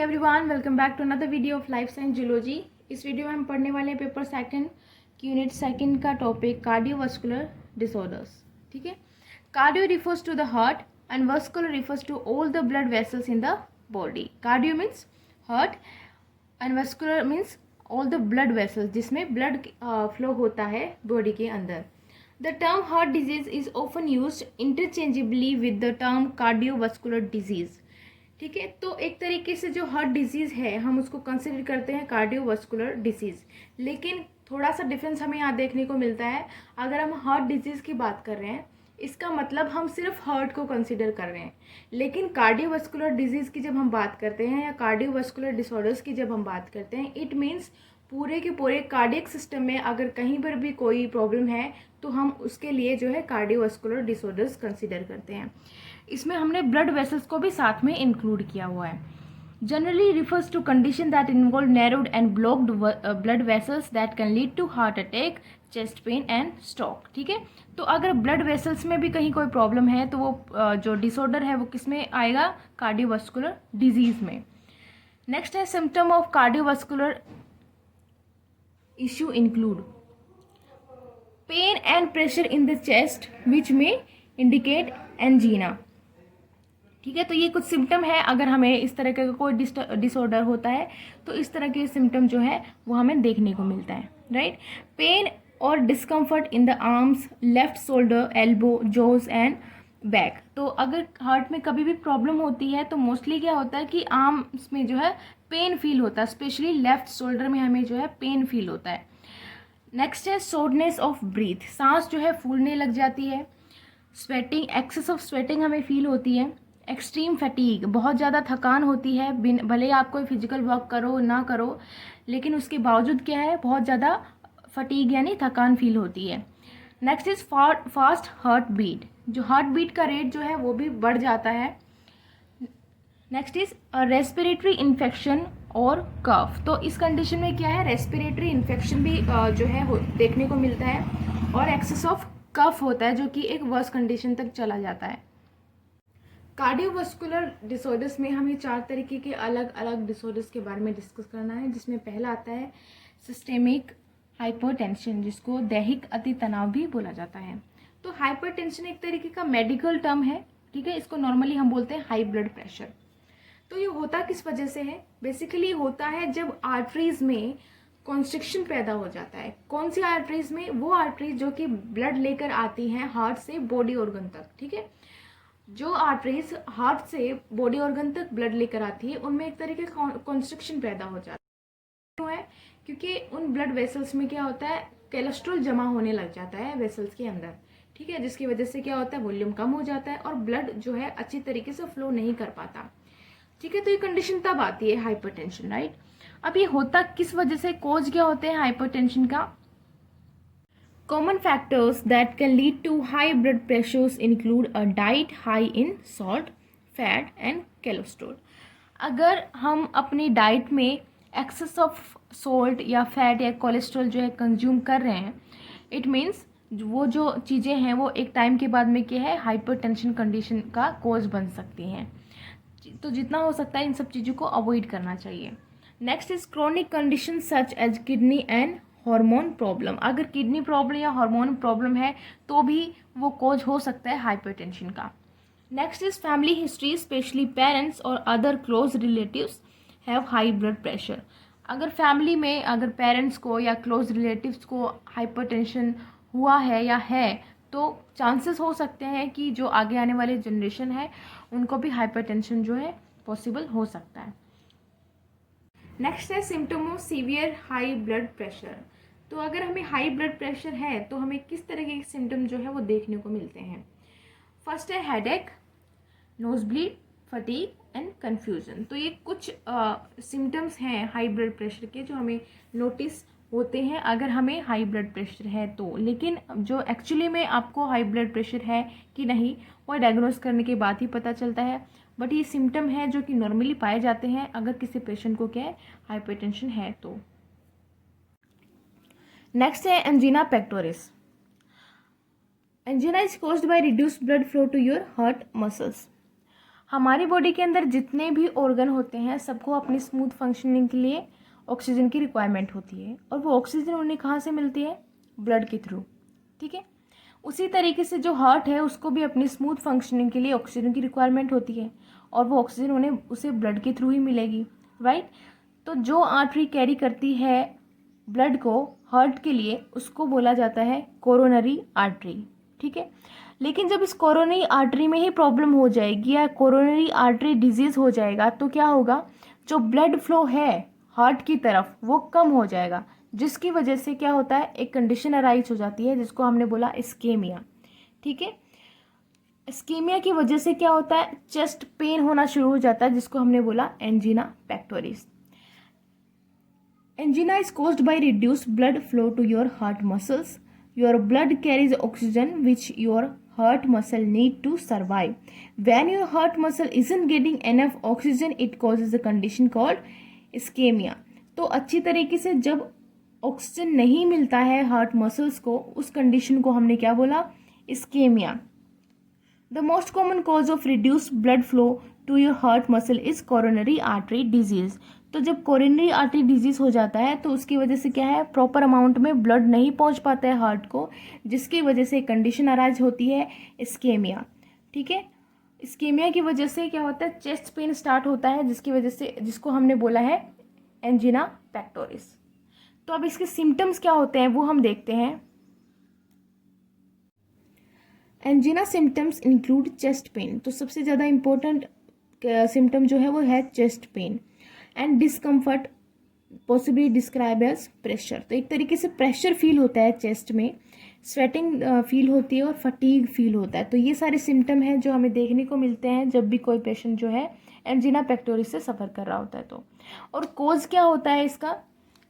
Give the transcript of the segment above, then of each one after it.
Everyone, welcome back to another video of life science geology. इस video में हम पढ़ने वाले हैं पेपर सेकंड की यूनिट सेकंड का टॉपिक कार्डियोवास्कुलर डिसऑर्डर्स। ठीक है। Cardio refers to the heart and vascular refers to all the blood vessels in the body. Cardio means heart and vascular means all the blood vessels जिसमें blood flow होता है body के अंदर। The term heart disease is often used interchangeably with the term cardiovascular disease. ठीक है, तो एक तरीके से जो हार्ट डिजीज़ है हम उसको कंसिडर करते हैं कार्डियोवास्कुलर डिजीज़, लेकिन थोड़ा सा डिफरेंस हमें यहाँ देखने को मिलता है। अगर हम हार्ट डिजीज़ की बात कर रहे हैं इसका मतलब हम सिर्फ हार्ट को कंसिडर कर रहे हैं, लेकिन कार्डियोवास्कुलर डिजीज़ की जब हम बात करते हैं या कार्डियोवास्कुलर डिसऑर्डर्स की जब हम बात करते हैं, इट मीन्स पूरे के पूरे कार्डियक सिस्टम में अगर कहीं पर भी कोई प्रॉब्लम है तो हम उसके लिए जो है कार्डियोवास्कुलर डिसऑर्डर्स कंसिडर करते हैं। इसमें हमने ब्लड वेसल्स को भी साथ में इंक्लूड किया हुआ है। Generally refers to condition that involve narrowed and blocked blood vessels that can lead to heart attack, chest pain and stroke. ठीक है, तो अगर ब्लड वेसल्स में भी कहीं कोई प्रॉब्लम है तो वो जो डिसऑर्डर है वो किस में आएगा? कार्डियोवास्कुलर डिजीज में। नेक्स्ट है symptom of cardiovascular issue include pain and pressure in the chest which may indicate एंजीना। ठीक है, तो ये कुछ सिम्टम है। अगर हमें इस तरह का कोई डिसऑर्डर होता है तो इस तरह के सिम्टम जो है वो हमें देखने को मिलता है, राइट। पेन और discomfort in the arms, left shoulder, elbow, jaws and back. तो अगर हार्ट में कभी भी प्रॉब्लम होती है तो मोस्टली क्या होता है कि आर्म्स में जो है पेन फील होता है, स्पेशली लेफ्ट शोल्डर में हमें जो है पेन फील होता है। नेक्स्ट है शॉर्टनेस ऑफ ब्रीथ, सांस जो है फूलने लग जाती है। स्वेटिंग, एक्सेस ऑफ स्वेटिंग हमें फील होती है। एक्सट्रीम फैटीग, बहुत ज़्यादा थकान होती है, भले आप कोई फिजिकल वर्क करो ना करो लेकिन उसके बावजूद क्या है, बहुत ज़्यादा फटीग यानी थकान फील होती है। Next is fast heart beat, जो हार्ट बीट का रेट जो है वो भी बढ़ जाता है। नेक्स्ट इज रेस्पिरेटरी इन्फेक्शन और कफ, तो इस कंडीशन में क्या है, रेस्पिरेटरी इन्फेक्शन भी जो है देखने को मिलता है और एक्सेस ऑफ कफ होता है जो कि एक वर्स कंडीशन तक चला जाता है। कार्डियोवास्कुलर डिसऑर्डर्स में हमें 4 तरीके के अलग अलग डिसऑर्डर्स के बारे में डिस्कस करना है, जिसमें पहला आता है सिस्टेमिक हाइपरटेंशन, जिसको दैहिक अति तनाव भी बोला जाता है। तो हाइपरटेंशन एक तरीके का मेडिकल टर्म है, ठीक है। इसको नॉर्मली हम बोलते हैं हाई ब्लड प्रेशर। तो ये होता किस वजह से है? बेसिकली होता है जब आर्टरीज में कॉन्स्ट्रिक्शन पैदा हो जाता है। कौन सी आर्टरीज में? वो आर्टरीज जो कि ब्लड लेकर आती हैं हार्ट से बॉडी ऑर्गन तक। ठीक है, जो आर्टरीज हार्ट से बॉडी ऑर्गन तक ब्लड लेकर आती है उनमें एक तरीके का कॉन्स्ट्रिक्शन पैदा हो जाता है। क्यों है? क्योंकि उन ब्लड वेसल्स में क्या होता है, कोलेस्ट्रॉल जमा होने लग जाता है वेसल्स के अंदर। ठीक है, जिसकी वजह से क्या होता है, वॉल्यूम कम हो जाता है और ब्लड जो है अच्छी तरीके से फ्लो नहीं कर पाता। ठीक है, तो ये कंडीशन तब आती है हाइपरटेंशन, राइट। अब ये होता किस वजह से, कोज क्या होते हैं हाइपरटेंशन का? Common factors that can lead to high blood pressures include a diet high in salt, fat and cholesterol. अगर हम अपनी डाइट में एक्सेस ऑफ सॉल्ट या फैट या कोलेस्ट्रॉल जो है कंज्यूम कर रहे हैं, इट मीन्स वो जो चीज़ें हैं वो एक टाइम के बाद में क्या है, हाइपरटेंशन कंडीशन का कोज बन सकती हैं। तो जितना हो सकता है इन सब चीज़ों को अवॉइड करना चाहिए। Next is chronic condition such as kidney and hormone problem. अगर किडनी प्रॉब्लम या हार्मोन प्रॉब्लम है तो भी वो कोज हो सकता है हाइपरटेंशन का। Next is family history, specially parents और other close relatives have high blood pressure. अगर फैमिली में अगर पेरेंट्स को या क्लोज रिलेटिव्स को हाइपरटेंशन हुआ है या है तो चांसेस हो सकते हैं कि जो आगे आने वाले जनरेशन है उनको भी हाइपरटेंशन जो है पॉसिबल हो सकता है। नेक्स्ट है symptom of severe high blood pressure. तो अगर हमें हाई ब्लड प्रेशर है तो हमें किस तरह के सिम्टम जो है वो देखने को मिलते हैं? फर्स्ट है headache, nose bleed, fatigue and confusion. तो ये कुछ सिम्टम्स हैं हाई ब्लड प्रेशर के जो हमें नोटिस होते हैं अगर हमें हाई ब्लड प्रेशर है तो। लेकिन जो एक्चुअली में आपको हाई ब्लड प्रेशर है कि नहीं वो डायग्नोज करने के बाद ही पता चलता है, बट ये सिम्टम है जो कि नॉर्मली पाए जाते हैं अगर किसी पेशेंट को क्या है, हाइपरटेंशन है तो। नेक्स्ट है angina pectoris. Angina is caused by reduced blood flow to your heart muscles. हमारी बॉडी के अंदर जितने भी ऑर्गन होते हैं सबको अपनी स्मूथ फंक्शनिंग के लिए ऑक्सीजन की रिक्वायरमेंट होती है, और वो ऑक्सीजन उन्हें कहाँ से मिलती है? ब्लड के थ्रू। ठीक है, उसी तरीके से जो हार्ट है उसको भी अपनी स्मूथ फंक्शनिंग के लिए ऑक्सीजन की रिक्वायरमेंट होती है, और वो ऑक्सीजन उन्हें उसे ब्लड के थ्रू ही मिलेगी, राइट। तो जो आर्टरी कैरी करती है ब्लड को हार्ट के लिए उसको बोला जाता है कोरोनरी आर्टरी। ठीक है, लेकिन जब इस कोरोनरी आर्टरी में ही प्रॉब्लम हो जाएगी या कोरोनरी आर्टरी डिजीज हो जाएगा तो क्या होगा? जो ब्लड फ्लो है हार्ट की तरफ वो कम हो जाएगा, जिसकी वजह से क्या होता है? एक कंडीशन अराइज हो जाती है जिसको हमने बोला इस्केमिया। ठीक है, इस्केमिया की वजह से क्या होता है? चेस्ट पेन होना शुरू हो जाता है जिसको हमने बोला एंजीना pectoris. Angina is caused by reduced blood flow to your heart muscles. Your blood carries oxygen which your heart muscle need to survive. When your heart muscle isn't getting enough oxygen, it causes a condition called ischemia. तो अच्छी तरीके से जब oxygen नहीं मिलता है heart muscles को, उस कंडीशन को हमने क्या बोला? Ischaemia. The most common cause of reduced blood flow to your heart muscle is coronary artery disease. तो जब कोरोनरी आर्टरी डिजीज हो जाता है तो उसकी वजह से क्या है? प्रॉपर अमाउंट में ब्लड नहीं पहुंच पाता है हार्ट को, जिसकी वजह से कंडीशन अराइज होती है इस्केमिया। ठीक है, इस्केमिया की वजह से क्या होता है? चेस्ट पेन स्टार्ट होता है, जिसकी वजह से जिसको हमने बोला है एंजीना पेक्टोरिस। तो अब इसके सिम्टम्स क्या होते हैं वो हम देखते हैं। Angina symptoms include chest pain. तो सबसे ज़्यादा इम्पोर्टेंट सिम्टम जो है वो है chest pain and discomfort, possibly describe as pressure. तो एक तरीके से प्रेशर फील होता है चेस्ट में, स्वेटिंग फील होती है और फटीग फील होता है। तो ये सारे सिम्टम हैं जो हमें देखने को मिलते हैं जब भी कोई पेशेंट जो है एंजीना पेक्टोरिस से सफ़र कर रहा होता है। तो और कोज क्या होता है इसका?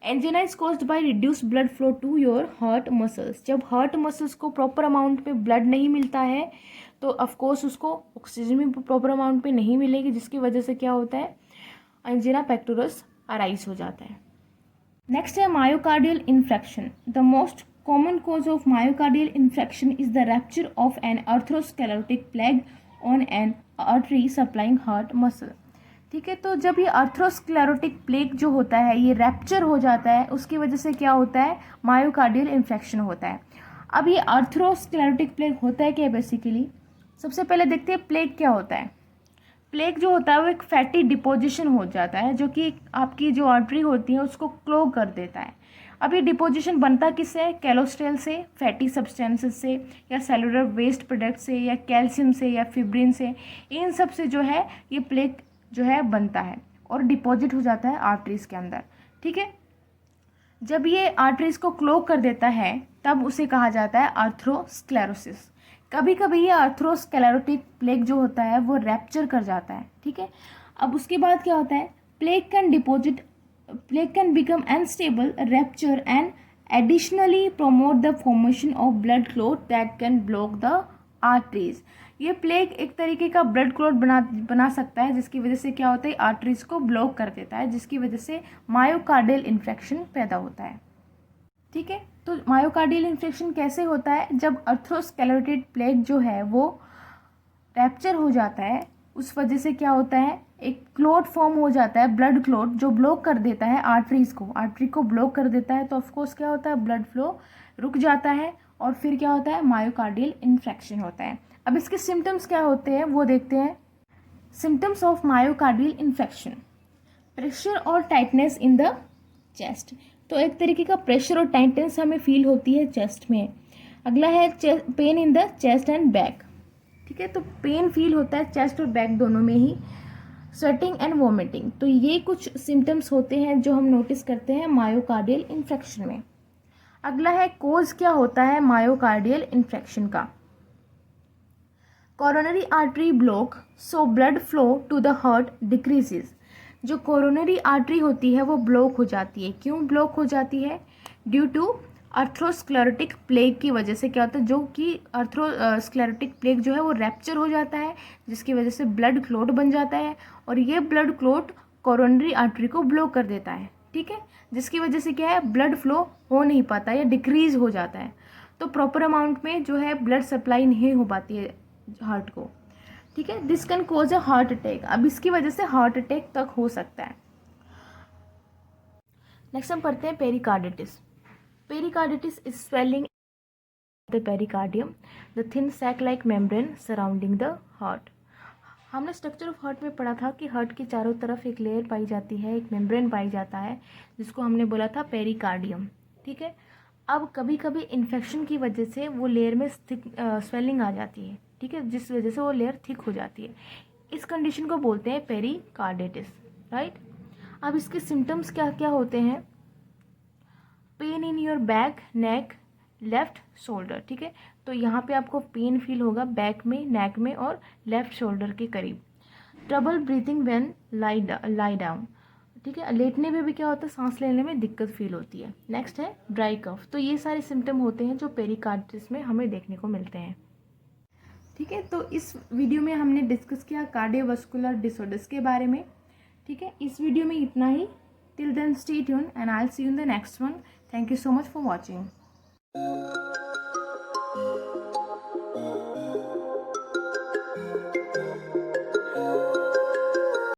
Angina is caused by reduce blood flow to your heart muscles. जब हार्ट मसल्स को प्रॉपर अमाउंट में ब्लड नहीं मिलता है तो ऑफकोर्स उसको ऑक्सीजन भी प्रॉपर अमाउंट में नहीं मिलेगी, जिसकी वजह से क्या होता है? एंजीना पेक्टोरिस अराइज हो जाता है। नेक्स्ट है myocardial infection. The most common cause of myocardial infection is the rupture of an atherosclerotic plaque on an artery supplying heart muscle. ठीक है, तो जब ये अर्थरोस्क्लेरोटिक प्लेग जो होता है ये रैप्चर हो जाता है, उसकी वजह से क्या होता है? मायोकार्डियल इन्फेक्शन होता है। अब ये अर्थरोस्क्लेरोटिक प्लेग होता है क्या? बेसिकली सबसे पहले देखते हैं प्लेग क्या होता है। प्लेग जो होता है वो एक फैटी डिपोजिशन हो जाता है जो कि आपकी जो आर्टरी होती है उसको क्लोग कर देता है। अब ये डिपोजिशन बनता किससे? कैलोस्ट्रेल से, फैटी सब्सटेंसेस से, या सेलुलर वेस्ट प्रोडक्ट से, या कैल्शियम से, या फिब्रिन से। इन सब से जो है ये प्लेग जो है बनता है और डिपॉजिट हो जाता है आर्टरीज के अंदर। ठीक है, जब ये आर्टरीज को क्लोग कर देता है तब उसे कहा जाता है आर्थरोस्क्लेरोसिस। कभी कभी ये आर्थरोस्क्लेरोटिक प्लेग जो होता है वो रैप्चर कर जाता है। ठीक है, अब उसके बाद क्या होता है? Plague can become unstable, rapture and additionally promote the formation of blood clot that can block the arteries. ये प्लेग एक तरीके का ब्लड क्लॉट बना सकता है, जिसकी वजह से क्या होता है? आर्टरीज को ब्लॉक कर देता है, जिसकी वजह से मायोकार्डियल इन्फेक्शन पैदा होता है। ठीक है, तो मायोकार्डियल इन्फेक्शन कैसे होता है? जब अर्थरोस्क्लेरोटिक प्लेग जो है वो रैप्चर हो जाता है, उस वजह से क्या होता है? एक क्लॉट फॉर्म हो जाता है, ब्लड क्लॉट, जो ब्लॉक कर देता है आर्टरीज को, आर्टरी को ब्लॉक कर देता है। तो ऑफकोर्स क्या होता है? ब्लड फ्लो रुक जाता है और फिर क्या होता है? मायोकार्डियल इन्फेक्शन होता है। अब इसके सिम्टम्स क्या होते हैं वो देखते हैं। Symptoms of myocardial infection: pressure और टाइटनेस इन द चेस्ट। तो एक तरीके का प्रेशर और टाइटनेस हमें फील होती है चेस्ट में। अगला है pain in the chest and back. ठीक है, तो पेन फील होता है चेस्ट और बैक दोनों में ही। स्वेटिंग एंड वॉमिटिंग, तो ये कुछ सिम्टम्स होते हैं जो हम नोटिस करते हैं मायोकार्डियल इन्फेक्शन में। अगला है कोज क्या होता है मायोकार्डियल इन्फेक्शन का। Coronary artery block, so blood flow to the heart decreases. जो कोरोनरी आर्टरी होती है वो ब्लॉक हो जाती है। क्यों ब्लॉक हो जाती है? ड्यू टू अर्थरोस्क्लेरोटिक प्लेग की वजह से क्या होता है? जो कि अर्थरोस्क्लेरोटिक प्लेग जो है वो रैप्चर हो जाता है, जिसकी वजह से ब्लड क्लॉट बन जाता है और ये ब्लड क्लॉट कोरोनरी आर्टरी को ब्लॉक कर देता है। ठीक है, जिसकी वजह से क्या है? ब्लड फ्लो हो नहीं पाता या डिक्रीज हो जाता है, तो प्रॉपर अमाउंट में जो है ब्लड सप्लाई नहीं हो पाती है हार्ट को। ठीक है, this can cause a heart attack. अब इसकी वजह से हार्ट अटैक तक हो सकता है। नेक्स्ट हम पढ़ते हैं pericarditis. Pericarditis is swelling the pericardium, the thin sac like membrane surrounding the heart. हमने स्ट्रक्चर ऑफ हार्ट में पढ़ा था कि हार्ट के चारों तरफ एक लेयर पाई जाती है, एक मेम्ब्रेन पाई जाता है, जिसको हमने बोला था पेरिकार्डियम। ठीक है, अब कभी कभी इन्फेक्शन की वजह से वो लेयर में स्वेलिंग आ जाती है। ठीक है, जिस वजह से वो लेयर थिक हो जाती है। इस कंडीशन को बोलते हैं पेरिकार्डिटिस, राइट। अब इसके सिम्टम्स क्या क्या होते हैं? Pain in your back, neck, left shoulder. ठीक है, तो यहाँ पे आपको पेन फील होगा बैक में, नेक में और लेफ्ट शोल्डर के करीब। Trouble breathing when lie down. ठीक है, लेटने में भी क्या होता है, सांस लेने में दिक्कत फील होती है। नेक्स्ट है ड्राई कफ। तो ये सारे सिम्टम होते हैं जो पेरिकार्डिटिस में हमें देखने को मिलते हैं। ठीक है, तो इस वीडियो में हमने डिस्कस किया कार्डियोवास्कुलर डिसऑर्डर्स के बारे में। ठीक है, इस वीडियो में इतना ही। Till then stay tune and I will see you in the next one. Thank you so much for watching.